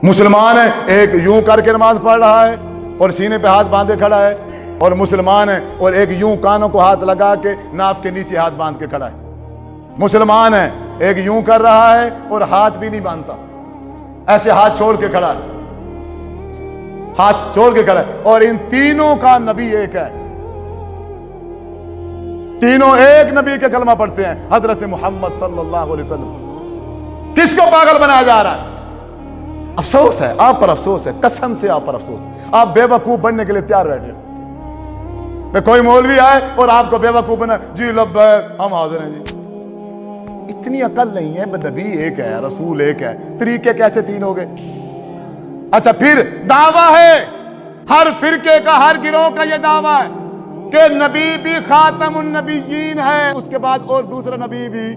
مسلمان ہے ایک یوں کر کے نماز پڑھ رہا ہے اور سینے پہ ہاتھ باندھے کھڑا ہے، اور مسلمان ہے اور ایک یوں کانوں کو ہاتھ لگا کے ناف کے نیچے ہاتھ باندھ کے کھڑا ہے۔ مسلمان ہے ایک یوں کر رہا ہے اور ہاتھ بھی نہیں باندھتا، ایسے ہاتھ چھوڑ کے کھڑا ہے، ہاتھ چھوڑ کے کھڑا ہے، اور ان تینوں کا نبی ایک ہے، تینوں ایک نبی کے کلمہ پڑھتے ہیں، حضرت محمد صلی اللہ علیہ وسلم۔ کس کو پاگل بنایا جا رہا ہے؟ افسوس ہے آپ پر، افسوس ہے، قسم سے آپ پر افسوس ہے۔ آپ بے وقوف بننے کے لیے تیار بیٹھے، میں کوئی مولوی آئے اور آپ کو بے وقوف بنا، جی لبیک ہم حاضر ہیں جی۔ اتنی عقل نہیں ہے، نبی ایک ہے، رسول ایک ہے، طریقے کیسے تین ہو گئے؟ اچھا پھر دعویٰ ہے ہر فرقے کا، ہر گروہ کا یہ دعویٰ ہے کہ نبی بھی خاتم النبیین ہے، اس کے بعد اور دوسرا نبی بھی،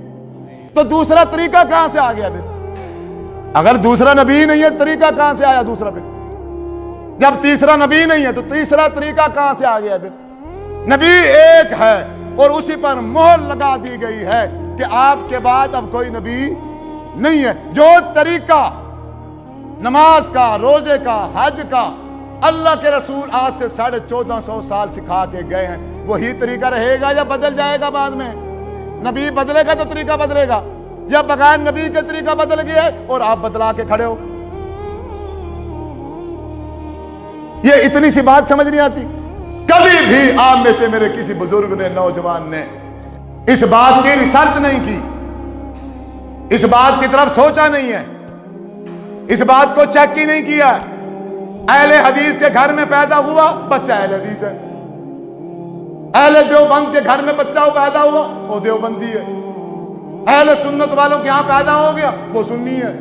تو دوسرا طریقہ کہاں سے آ گیا پھر؟ اگر دوسرا نبی نہیں ہے طریقہ کہاں سے آیا دوسرا؟ پھر جب تیسرا نبی نہیں ہے تو تیسرا طریقہ کہاں سے آ گیا پھر؟ نبی ایک ہے اور اسی پر مہر لگا دی گئی ہے کہ آپ کے بعد اب کوئی نبی نہیں ہے۔ جو طریقہ نماز کا، روزے کا، حج کا اللہ کے رسول آج سے 1450 سال سکھا کے گئے ہیں، وہی طریقہ رہے گا یا بدل جائے گا بعد میں؟ نبی بدلے گا تو طریقہ بدلے گا، یا بغیر نبی کے طریقہ بدل گیا ہے اور آپ بدلا کے کھڑے ہو؟ یہ اتنی سی بات سمجھ نہیں آتی؟ کبھی بھی آپ میں سے میرے کسی بزرگ نے، نوجوان نے اس بات کی ریسرچ نہیں کی، اس بات کی طرف سوچا نہیں ہے، اس بات کو چیک ہی نہیں کیا۔ اہل حدیث کے گھر میں پیدا ہوا بچہ اہل حدیث ہے، اہل دیوبند کے گھر میں بچہ پیدا ہوا وہ دیوبندی ہے، اہل سنت والوں کے ہاں پیدا ہو گیا وہ سنی ہے،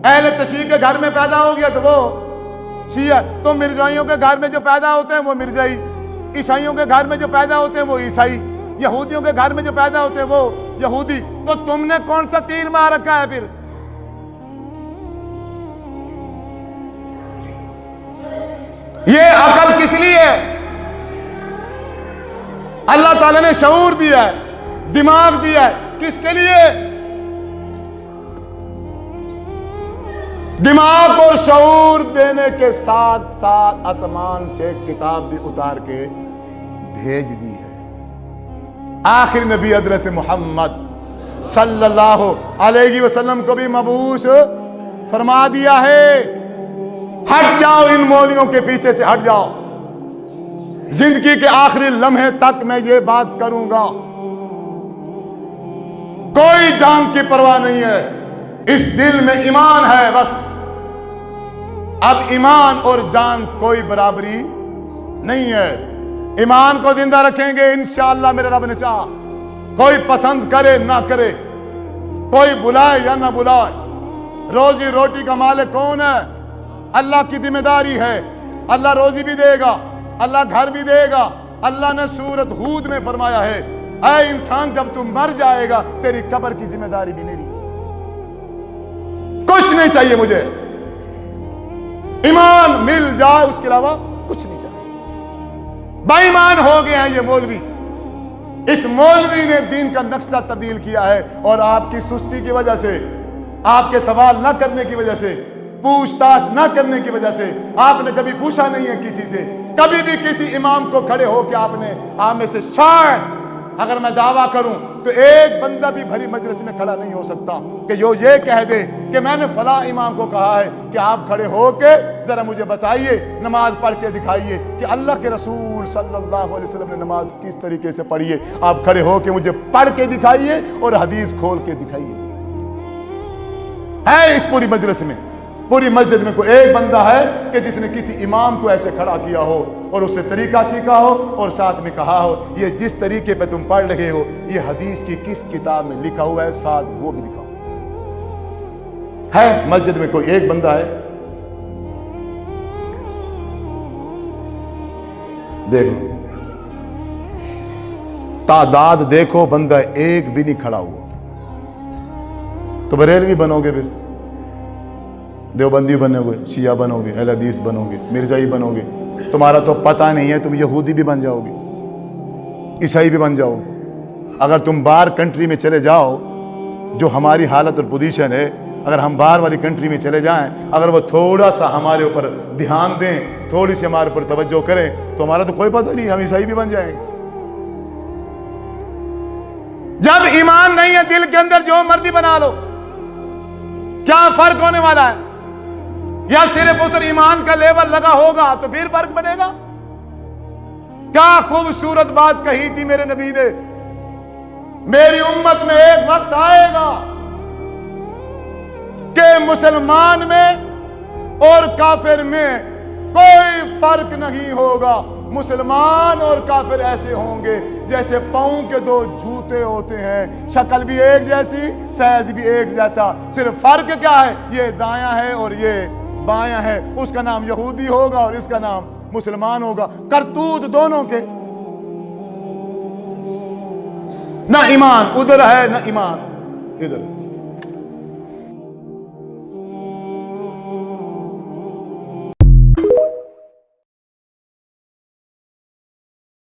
اہل تشیع کے گھر میں پیدا ہو گیا تو وہ شیعہ۔ تو مرزائیوں کے گھر میں جو پیدا ہوتے ہیں وہ مرزائی، عیسائیوں کے گھر میں جو پیدا ہوتے ہیں وہ عیسائی، یہودیوں کے گھر میں جو پیدا ہوتے ہیں وہ یہودی۔ تو تم نے کون سا تیر مار رکھا ہے پھر؟ یہ عقل کس لیے ہے؟ اللہ تعالیٰ نے شعور دیا ہے، دماغ دیا ہے، کس کے لیے؟ دماغ اور شعور دینے کے ساتھ ساتھ آسمان سے کتاب بھی اتار کے بھیج دی ہے۔ آخر نبی حضرت محمد صلی اللہ علیہ وسلم کو بھی مبعوث فرما دیا ہے۔ ہٹ جاؤ ان مولویوں کے پیچھے سے، ہٹ جاؤ۔ زندگی کے آخری لمحے تک میں یہ بات کروں گا، کوئی جان کی پرواہ نہیں ہے، اس دل میں ایمان ہے بس۔ اب ایمان اور جان کوئی برابری نہیں ہے، ایمان کو زندہ رکھیں گے انشاءاللہ میرے رب نے چاہا، کوئی پسند کرے نہ کرے، کوئی بلائے یا نہ بلائے۔ روزی روٹی کا مالک کون ہے؟ اللہ کی ذمہ داری ہے، اللہ روزی بھی دے گا، اللہ گھر بھی دے گا۔ اللہ نے سورۃ ہود میں فرمایا ہے، اے انسان جب تم مر جائے گا تیری قبر کی ذمہ داری بھی میری ہے۔ کچھ نہیں چاہیے مجھے، ایمان مل جائے اس کے علاوہ کچھ نہیں چاہیے۔ بے ایمان ہو گئے ہیں یہ مولوی، اس مولوی نے دین کا نقشہ تبدیل کیا ہے، اور آپ کی سستی کی وجہ سے، آپ کے سوال نہ کرنے کی وجہ سے، پوچھ تاچھ نہ کرنے کی وجہ سے، آپ نے کبھی پوچھا نہیں ہے کسی سے، کبھی بھی کسی امام کو کھڑے ہو کے آپ میں سے شاید اگر میں دعویٰ کروں تو ایک بندہ بھی بھری مجلس میں کھڑا نہیں ہو سکتا کہ یہ کہہ دے کہ میں نے فلاں امام کو کہا ہے کہ آپ کھڑے ہو کے ذرا مجھے بتائیے، نماز پڑھ کے دکھائیے کہ اللہ کے رسول صلی اللہ علیہ وسلم نے نماز کس طریقے سے پڑھی ہے۔ آپ کھڑے ہو کے مجھے پڑھ کے دکھائیے اور حدیث کھول کے دکھائیے۔ ہے اس پوری مجلس میں، پوری مسجد میں کوئی ایک بندہ ہے کہ جس نے کسی امام کو ایسے کھڑا کیا ہو اور اس سے طریقہ سیکھا ہو اور ساتھ میں کہا ہو یہ جس طریقے پہ تم پڑھ رہے ہو یہ حدیث کی کس کتاب میں لکھا ہوا ہے، ساتھ وہ بھی دکھاؤ؟ ہے مسجد میں کوئی ایک بندہ ہے؟ دیکھو تعداد دیکھو، بندہ ایک بھی نہیں کھڑا ہوا۔ تو بریلوی بنو گے، پھر دیوبندی بنو گے، شیعہ بنو گے، اہل حدیث بنو گے، مرزائی بنو گے، تمہارا تو پتہ نہیں ہے، تم یہودی بھی بن جاؤ گے، عیسائی بھی بن جاؤ گے۔ اگر تم باہر کنٹری میں چلے جاؤ، جو ہماری حالت اور پوزیشن ہے، اگر ہم باہر والی کنٹری میں چلے جائیں، اگر وہ تھوڑا سا ہمارے اوپر دھیان دیں، تھوڑی سی ہمارے اوپر توجہ کریں، تو ہمارا تو کوئی پتہ نہیں، ہم عیسائی بھی بن جائیں گے۔ جب ایمان نہیں ہے دل کے اندر، جو مرضی بنا لو، کیا فرق ہونے والا ہے؟ یا صرف اس ایمان کا لیول لگا ہوگا تو پھر فرق بنے گا؟ کیا خوبصورت بات کہی تھی میرے نبی نے، میری امت میں ایک وقت آئے گا کہ مسلمان میں اور کافر میں کوئی فرق نہیں ہوگا۔ مسلمان اور کافر ایسے ہوں گے جیسے پاؤں کے دو جوتے ہوتے ہیں، شکل بھی ایک جیسی، سائز بھی ایک جیسا، صرف فرق کیا ہے؟ یہ دایاں ہے اور یہ بایاں ہے، اس کا نام یہودی ہوگا اور اس کا نام مسلمان ہوگا، کرتوت دونوں کے، نہ ایمان ادھر ہے نہ ایمان ادھر۔